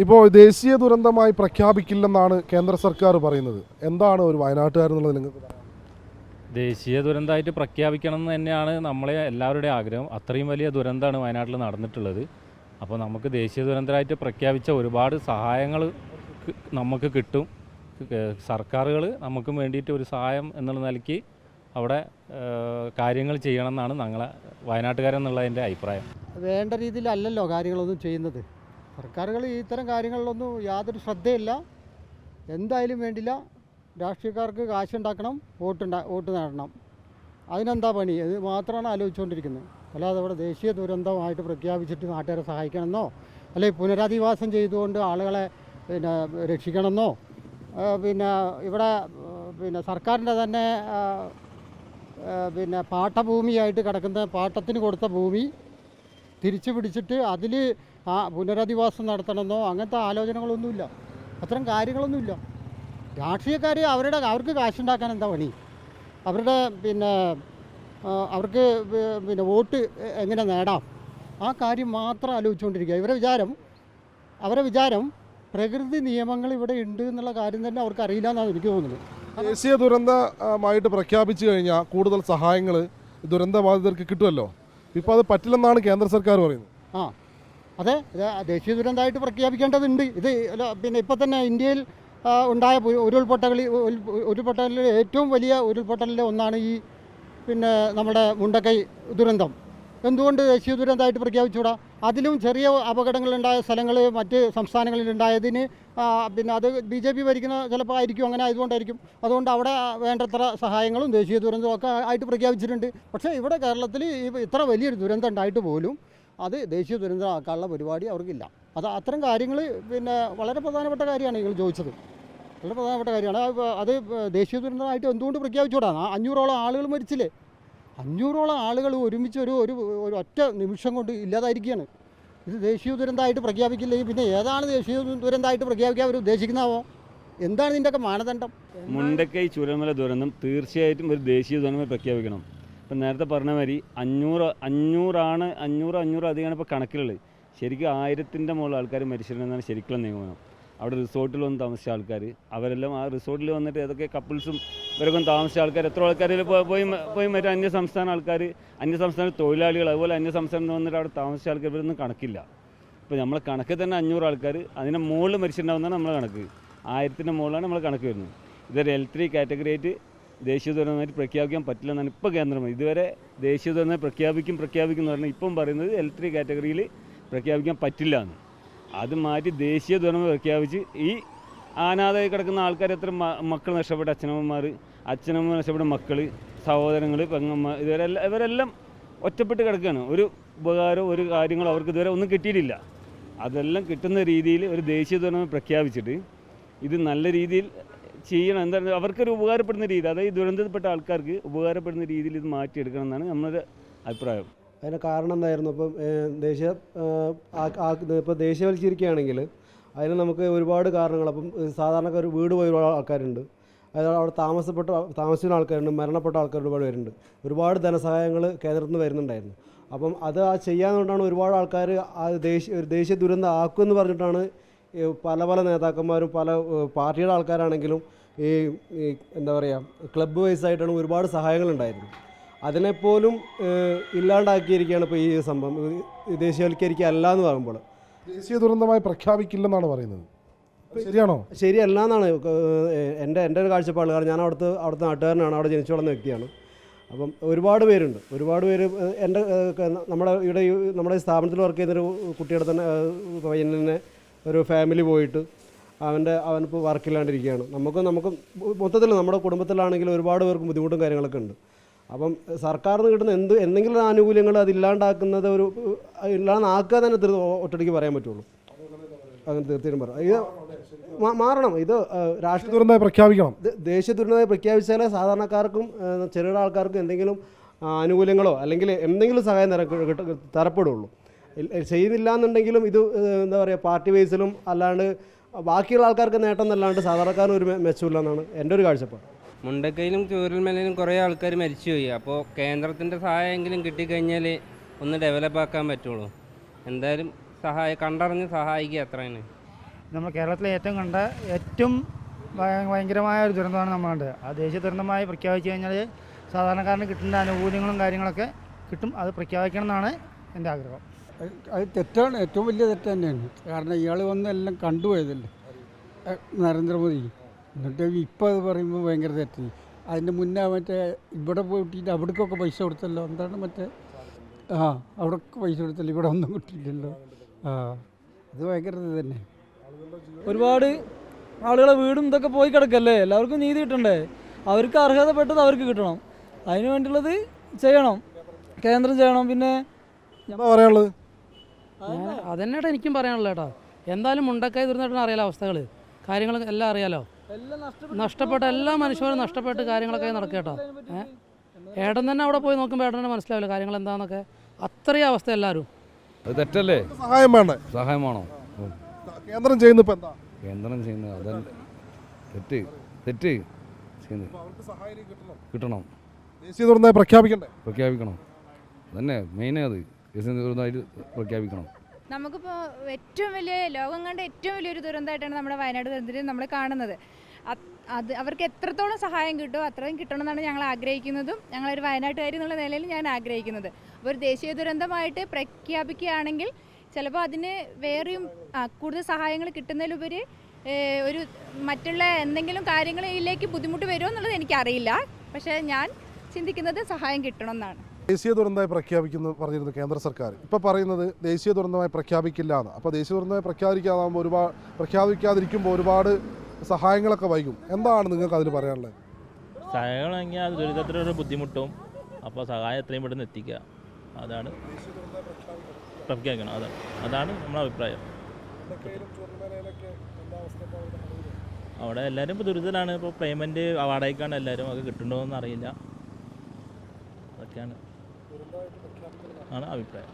ഇപ്പോൾ ദേശീയ ദുരന്തമായി പ്രഖ്യാപിക്കില്ലെന്നാണ് കേന്ദ്ര സർക്കാർ പറയുന്നത്. എന്താണ് ഒരു വയനാട്ടുകാരെന്നുള്ളത് നിങ്ങൾക്ക് പറയാം? ദേശീയ ദുരന്തമായിട്ട് പ്രഖ്യാപിക്കണം എന്ന് തന്നെയാണ് നമ്മളെ എല്ലാവരുടെയും ആഗ്രഹം. അത്രയും വലിയ ദുരന്തമാണ് വയനാട്ടിൽ നടന്നിട്ടുള്ളത്. അപ്പോൾ നമുക്ക് ദേശീയ ദുരന്തമായിട്ട് പ്രഖ്യാപിച്ച ഒരുപാട് സഹായങ്ങൾ നമുക്ക് കിട്ടും. സർക്കാരുകൾ നമുക്ക് വേണ്ടിയിട്ട് ഒരു സഹായം എന്നുള്ള നിലയ്ക്ക് അവിടെ കാര്യങ്ങൾ ചെയ്യണം എന്നാണ് ഞങ്ങളെ വയനാട്ടുകാരെന്നുള്ളതിൻ്റെ അഭിപ്രായം. വേണ്ട രീതിയിലല്ലല്ലോ കാര്യങ്ങളൊന്നും ചെയ്യുന്നത്. സർക്കാരുകൾ ഇത്തരം കാര്യങ്ങളിലൊന്നും യാതൊരു ശ്രദ്ധയില്ല. എന്തായാലും വേണ്ടില്ല, രാഷ്ട്രീയക്കാർക്ക് കാശുണ്ടാക്കണം, വോട്ട് നേടണം. അതിനെന്താ പണി? അത് മാത്രമാണ് ആലോചിച്ചുകൊണ്ടിരിക്കുന്നത്. അല്ലാതെ ഇവിടെ ദേശീയ ദുരന്തമായിട്ട് പ്രഖ്യാപിച്ചിട്ട് നാട്ടുകാരെ സഹായിക്കണമെന്നോ അല്ലെങ്കിൽ പുനരധിവാസം ചെയ്തുകൊണ്ട് ആളുകളെ രക്ഷിക്കണമെന്നോ ഇവിടെ സർക്കാരിൻ്റെ തന്നെ പാട്ടഭൂമിയായിട്ട് കിടക്കുന്ന പാട്ടത്തിന് കൊടുത്ത ഭൂമി തിരിച്ചു പിടിച്ചിട്ട് അതിൽ പുനരധിവാസം നടത്തണമെന്നോ അങ്ങനത്തെ ആലോചനകളൊന്നുമില്ല. അത്തരം കാര്യങ്ങളൊന്നുമില്ല. രാഷ്ട്രീയക്കാർ അവർക്ക് കാശുണ്ടാക്കാൻ എന്താ പണി? അവരുടെ അവർക്ക് വോട്ട് എങ്ങനെ നേടാം, ആ കാര്യം മാത്രം ആലോചിച്ചുകൊണ്ടിരിക്കുക. അവരെ വിചാരം പ്രകൃതി നിയമങ്ങൾ ഇവിടെ ഉണ്ട് എന്നുള്ള കാര്യം തന്നെ അവർക്ക് അറിയില്ല എന്നാണ് എനിക്ക് തോന്നുന്നത്. ദേശീയ ദുരന്തമായിട്ട് പ്രഖ്യാപിച്ചു കഴിഞ്ഞാൽ കൂടുതൽ സഹായങ്ങൾ ദുരന്തബാധിതർക്ക് കിട്ടുമല്ലോ. ഇപ്പോൾ അത് പറ്റില്ലെന്നാണ് കേന്ദ്ര സർക്കാർ പറയുന്നത്. അതെ, ദേശീയ ദുരന്തമായിട്ട് പ്രഖ്യാപിക്കേണ്ടതുണ്ട്. ഇത് ഇപ്പോൾ തന്നെ ഇന്ത്യയിൽ ഉണ്ടായ ഉരുൾപൊട്ടലിൽ ഏറ്റവും വലിയ ഉരുൾപൊട്ടലിൽ ഒന്നാണ് ഈ നമ്മുടെ മുണ്ടക്കൈ ദുരന്തം. എന്തുകൊണ്ട് ദേശീയ ദുരന്തമായിട്ട് പ്രഖ്യാപിച്ചുകൂടാ? അതിലും ചെറിയ അപകടങ്ങളുണ്ടായ സ്ഥലങ്ങൾ മറ്റ് സംസ്ഥാനങ്ങളിലുണ്ടായതിന് അത് BJP ഭരിക്കുന്ന ചിലപ്പോൾ ആയിരിക്കും, അങ്ങനെ ആയതുകൊണ്ടായിരിക്കും. അതുകൊണ്ട് അവിടെ വേണ്ടത്ര സഹായങ്ങളും ദേശീയ ദുരന്തമൊക്കെ ആയിട്ട് പ്രഖ്യാപിച്ചിട്ടുണ്ട്. പക്ഷേ ഇവിടെ കേരളത്തിൽ ഇത്ര വലിയൊരു ദുരന്തം ഉണ്ടായിട്ട് പോലും അത് ദേശീയ ദുരന്തമാക്കാനുള്ള പരിപാടി അവർക്കില്ല. അത്തരം കാര്യങ്ങൾ വളരെ പ്രധാനപ്പെട്ട കാര്യമാണ് നിങ്ങൾ ചോദിച്ചത്. വളരെ പ്രധാനപ്പെട്ട കാര്യമാണ്. അത് ദേശീയ ദുരന്തമായിട്ട് എന്തുകൊണ്ട് പ്രഖ്യാപിച്ചുകൂടാ? 500ഓളം ആളുകൾ മരിച്ചില്ലേ? 500ഓളം ആളുകൾ ഒരുമിച്ച് ഒരു ഒറ്റ നിമിഷം കൊണ്ട് ഇല്ലാതായിരിക്കുകയാണ്. ഇത് ദേശീയ ദുരന്തമായിട്ട് പ്രഖ്യാപിക്കില്ലെങ്കിൽ പിന്നെ ഏതാണ് ദേശീയ ദുരന്തമായിട്ട് പ്രഖ്യാപിക്കാൻ അവർ ഉദ്ദേശിക്കുന്നതാവോ? എന്താണ് ഇതിൻ്റെയൊക്കെ മാനദണ്ഡം? മുണ്ടക്കൈ ചൂരൽമല ദുരന്തം തീർച്ചയായിട്ടും ഒരു ദേശീയ ദുരന്തമായി പ്രഖ്യാപിക്കണം. ഇപ്പം നേരത്തെ പറഞ്ഞ മാതിരി 500 അധികമാണ് ഇപ്പോൾ കണക്കിലുള്ളത്. ശരിക്കും 1000ൻ്റെ മുകളിൽ ആൾക്കാർ മരിച്ചിട്ടുണ്ടെന്നാണ് ശരിക്കുള്ള നിഗമനം. അവിടെ റിസോർട്ടിൽ വന്ന് താമസിച്ച ആൾക്കാർ അവരെല്ലാം ആ റിസോർട്ടിൽ വന്നിട്ട് ഏതൊക്കെ കപ്പിൾസും ഇവരൊക്കെ താമസിച്ച ആൾക്കാർ എത്ര ആൾക്കാരിൽ പോയി മറ്റേ അന്യസംസ്ഥാന തൊഴിലാളികൾ, അതുപോലെ അന്യസംസ്ഥാനത്ത് വന്നിട്ട് അവിടെ താമസിച്ച ആൾക്കാർ ഇവരൊന്നും കണക്കില്ല. ഇപ്പോൾ നമ്മളെ കണക്ക് തന്നെ 500 ആൾക്കാർ അതിൻ്റെ മുകളിൽ മരിച്ചിട്ടുണ്ടാവുന്നതാണ് നമ്മളെ കണക്ക്. 1000ൻ്റെ മുകളിലാണ് നമ്മൾ കണക്ക് വരുന്നത്. ഇതൊരു L3 കാറ്റഗറി ആയിട്ട് ദേശീയ ദുരന്തമായിട്ട് പ്രഖ്യാപിക്കാൻ പറ്റില്ലെന്നാണ് ഇപ്പോൾ കേന്ദ്രം. ഇതുവരെ ദേശീയ ദുരന്തം പ്രഖ്യാപിക്കും എന്ന് പറഞ്ഞാൽ ഇപ്പം പറയുന്നത് L3 കാറ്റഗറിയിൽ പ്രഖ്യാപിക്കാൻ പറ്റില്ല എന്ന്. അത് മാറ്റി ദേശീയ ദുരന്തം പ്രഖ്യാപിച്ച് ഈ അനാഥമായി കിടക്കുന്ന ആൾക്കാർ എത്ര മക്കൾ നഷ്ടപ്പെട്ട അച്ഛനമ്മ നഷ്ടപ്പെട്ട മക്കൾ, സഹോദരങ്ങൾ, പെങ്ങന്മാർ, ഇവരെല്ലാം ഒറ്റപ്പെട്ട് കിടക്കുകയാണ്. ഒരു ഉപകാരമോ ഒരു കാര്യങ്ങളോ അവർക്ക് ഇതുവരെ ഒന്നും കിട്ടിയിട്ടില്ല. അതെല്ലാം കിട്ടുന്ന രീതിയിൽ ഒരു ദേശീയ ദുരന്തം പ്രഖ്യാപിച്ചിട്ട് ഇത് നല്ല രീതിയിൽ ചെയ്യണം. എന്താണ് അവർക്കൊരു ഉപകാരപ്പെടുന്ന രീതി, അതായത് ദുരന്തപ്പെട്ട ആൾക്കാർക്ക് ഉപകാരപ്പെടുന്ന രീതിയിൽ ഇത് മാറ്റിയെടുക്കണം എന്നാണ് നമ്മുടെ അഭിപ്രായം. അതിന് കാരണം എന്തായിരുന്നു? ഇപ്പം ഇപ്പോൾ ദേശീയവൽക്കരിക്കുകയാണെങ്കിൽ അതിന് നമുക്ക് ഒരുപാട് കാരണങ്ങൾ. അപ്പം സാധാരണക്കാർ വീട് പോയ ഒരുപാട് ആൾക്കാരുണ്ട്, അതായത് അവിടെ താമസിക്കുന്ന ആൾക്കാരുണ്ട്, മരണപ്പെട്ട ആൾക്കാർ ഒരുപാട് പേരുണ്ട്. ഒരുപാട് ധനസഹായങ്ങൾ കേന്ദ്രത്തിൽ നിന്ന് വരുന്നുണ്ടായിരുന്നു. അപ്പം അത് ചെയ്യാന്നുകൊണ്ടാണ് ഒരുപാട് ആൾക്കാർ ഒരു ദേശീയ ദുരന്തം ആക്കുമെന്ന് പറഞ്ഞിട്ടാണ് പല നേതാക്കന്മാരും പല പാർട്ടിയുടെ ആൾക്കാരാണെങ്കിലും ഈ എന്താ പറയുക ക്ലബ്ബ് വൈസായിട്ടാണ് ഒരുപാട് സഹായങ്ങളുണ്ടായിരുന്നു. അതിനെപ്പോലും ഇല്ലാണ്ടാക്കിയിരിക്കുകയാണ് ഇപ്പോൾ ഈ സംഭവം. ദേശീയവൽക്കരിക്കുക അല്ല എന്ന് പറയുമ്പോൾ ദേശീയ ദുരന്തമായി പ്രഖ്യാപിക്കില്ലെന്നാണ് പറയുന്നത്. ശരിയാണോ? ശരിയല്ല എന്നാണ് എൻ്റെ ഒരു കാഴ്ചപ്പാട്. കാരണം ഞാൻ അവിടുത്തെ നാട്ടുകാരനാണ്, അവിടെ ജനിച്ചു വളർന്ന വ്യക്തിയാണ്. അപ്പം ഒരുപാട് പേര് നമ്മുടെ സ്ഥാപനത്തിൽ വർക്ക് ചെയ്യുന്നൊരു കുട്ടിയുടെ തന്നെ പയ്യനെ ഒരു ഫാമിലി പോയിട്ട് അവനിപ്പോൾ വർക്കില്ലാണ്ടിരിക്കുകയാണ്. നമുക്ക് മൊത്തത്തിൽ നമ്മുടെ കുടുംബത്തിലാണെങ്കിൽ ഒരുപാട് പേർക്ക് ബുദ്ധിമുട്ടും കാര്യങ്ങളൊക്കെ ഉണ്ട്. അപ്പം സർക്കാരിൽ നിന്ന് കിട്ടുന്ന എന്തെങ്കിലും ആനുകൂല്യങ്ങൾ അതില്ലാണ്ടാക്കുന്നത് ഇല്ലാണ്ടാക്കുക തന്നെ ഒറ്റയ്ക്ക് പറയാൻ പറ്റുള്ളൂ. അങ്ങനെ തീർച്ചയായും പറയാം. ഇത് മാറണം. ഇത് രാഷ്ട്രീയ ദുരന്തമായി പ്രഖ്യാപിക്കണം. ദേശീയ ദുരന്തമായി പ്രഖ്യാപിച്ചാലേ സാധാരണക്കാർക്കും ചെറുകിട ആൾക്കാർക്കും എന്തെങ്കിലും ആനുകൂല്യങ്ങളോ അല്ലെങ്കിൽ എന്തെങ്കിലും സഹായം തരപ്പെടുള്ളൂ. ചെയ്യുന്നില്ല എന്നുണ്ടെങ്കിലും ഇത് എന്താ പറയുക പാർട്ടി ബേസിലും അല്ലാണ്ട് ബാക്കിയുള്ള ആൾക്കാർക്ക് നേട്ടം എന്നല്ലാണ്ട് സാധാരണക്കാരന് ഒരു മെച്ചമില്ല എന്നാണ് എൻ്റെ ഒരു കാഴ്ചപ്പാട്. മുണ്ടക്കയിലും ചൂരൽമലയിലും കുറേ ആൾക്കാർ മരിച്ചുപോയി. അപ്പോൾ കേന്ദ്രത്തിൻ്റെ സഹായമെങ്കിലും കിട്ടിക്കഴിഞ്ഞാൽ ഒന്ന് ഡെവലപ്പ് ആക്കാൻ പറ്റുള്ളൂ. എന്തായാലും കണ്ടറിഞ്ഞ് സഹായിക്കുക അത്രയാണ്. നമ്മൾ കേരളത്തിലെ ഏറ്റവും ഭയങ്കരമായ ഒരു ദുരന്തമാണ് നമ്മൾ കണ്ടത്. ആ ദേശീയ ദുരന്തമായി പ്രഖ്യാപിച്ചു കഴിഞ്ഞാൽ സാധാരണക്കാരന് കിട്ടേണ്ട ആനുകൂല്യങ്ങളും കാര്യങ്ങളൊക്കെ കിട്ടും. അത് പ്രഖ്യാപിക്കണം എന്നാണ് എൻ്റെ ആഗ്രഹം. അത് തെറ്റാണ്, ഏറ്റവും വലിയ തെറ്റ് തന്നെയാണ്. കാരണം ഇയാൾ വന്ന് എല്ലാം കണ്ടുപോയതല്ലേ നരേന്ദ്രമോദി. എന്നിട്ട് ഇപ്പോൾ അത് പറയുമ്പോൾ ഭയങ്കര തെറ്റ്. അതിൻ്റെ മുന്നേ മറ്റേ ഇവിടെ പോയിട്ട് അവിടേക്കൊക്കെ പൈസ കൊടുത്തല്ലോ, എന്താണ് മറ്റേ അവിടേക്ക് പൈസ കൊടുത്തല്ലോ, ഇവിടെ ഒന്നും കിട്ടിയില്ലല്ലോ. അത് ഭയങ്കര ഇത് തന്നെ. ഒരുപാട് ആളുകളെ വീടും ഇതൊക്കെ പോയി കിടക്കല്ലേ, എല്ലാവർക്കും നീതി കിട്ടണ്ടേ? അവർക്ക് അർഹതപ്പെട്ടത് അവർക്ക് കിട്ടണം. അതിന് വേണ്ടിയുള്ളത് ചെയ്യണം, കേന്ദ്രം ചെയ്യണം. പിന്നെ എന്താ പറയാനുള്ളത്? അതന്നെയാണ് എനിക്കും പറയാനുള്ളത് കേട്ടോ. എന്തായാലും മുണ്ടക്കായി ദുരന്തമായിട്ടാണ് അറിയാലോ അവസ്ഥകൾ, കാര്യങ്ങൾ എല്ലാം അറിയാലോ. നഷ്ടപ്പെട്ട എല്ലാ മനുഷ്യരും നഷ്ടപ്പെട്ട് കാര്യങ്ങളൊക്കെ നടക്കുക കേട്ടോ. ഏട്ടൻ തന്നെ അവിടെ പോയി നോക്കുമ്പോൾ ഏട്ടനെ മനസ്സിലാവില്ല കാര്യങ്ങൾ എന്താണെന്നൊക്കെ. അത്രയും അവസ്ഥ എല്ലാവരും. അത് തെറ്റല്ലേ? സഹായം വേണ്ടേ? സഹായം വേണോ? കേന്ദ്രം ചെയ്യുന്ന ഇപ്പം എന്താ? കേന്ദ്രം ചെയ്യുന്നത് അതല്ല, തെറ്റ് ചെയ്യുന്നത് കിട്ടണം. ദേശീയ ദുരന്തമായി പ്രഖ്യാപിക്കണം തന്നെ മെയിൻ. അത് ദേശീയ ദുരന്തമായിട്ട് പ്രഖ്യാപിക്കണം. നമുക്കിപ്പോൾ ഏറ്റവും വലിയ ലോകം കണ്ട ഏറ്റവും വലിയൊരു ദുരന്തമായിട്ടാണ് നമ്മുടെ വയനാട് ദുരന്തത്തിൽ നമ്മൾ കാണുന്നത്. അത് അവർക്ക് എത്രത്തോളം സഹായം കിട്ടുമോ അത്രയും കിട്ടണമെന്നാണ് ഞങ്ങൾ ആഗ്രഹിക്കുന്നതും ഞങ്ങളൊരു വയനാട്ടുകാരി എന്നുള്ള നിലയിൽ ഞാൻ ആഗ്രഹിക്കുന്നത്. അപ്പോൾ ഒരു ദേശീയ ദുരന്തമായിട്ട് പ്രഖ്യാപിക്കുകയാണെങ്കിൽ ചിലപ്പോൾ അതിന് വേറെയും കൂടുതൽ സഹായങ്ങൾ കിട്ടുന്നതിലുപരി ഒരു മറ്റുള്ള എന്തെങ്കിലും കാര്യങ്ങളിലേക്ക് ബുദ്ധിമുട്ട് വരുമോ എന്നുള്ളത് എനിക്കറിയില്ല. പക്ഷേ ഞാൻ ചിന്തിക്കുന്നത് സഹായം കിട്ടണമെന്നാണ്. ദേശീയ ദുരന്തമായി പറഞ്ഞിരുന്നു കേന്ദ്ര സർക്കാർ. ഇപ്പോൾ പറയുന്നത് ദേശീയ ദുരന്തമായി പ്രഖ്യാപിക്കില്ല എന്ന്. അപ്പോൾ ദേശീയ ദുരന്തമായി പ്രഖ്യാപിക്കാതിരിക്കുമ്പോൾ ഒരുപാട് സഹായങ്ങളൊക്കെ വൈകും. എന്താണ് നിങ്ങൾക്ക് അതിൽ പറയാനുള്ളത്? സഹായങ്ങൾ വാങ്ങിയാൽ അത് ദുരിതത്തിലൊരു ബുദ്ധിമുട്ടും. അപ്പോൾ സഹായം എത്രയും പെട്ടെന്ന് എത്തിക്കുക, അതാണ് പ്രഖ്യാപിക്കണം. അതാണ് നമ്മുടെ അഭിപ്രായം. അവിടെ എല്ലാവരും ഇപ്പോൾ ദുരിതത്തിലാണ്. ഇപ്പോൾ പേയ്മെൻറ്റ് വാടകയ്ക്കാണ് എല്ലാവരും. അത് കിട്ടുന്നുണ്ടോയെന്ന് അറിയില്ല. അതൊക്കെയാണ് അഭിപ്രായം.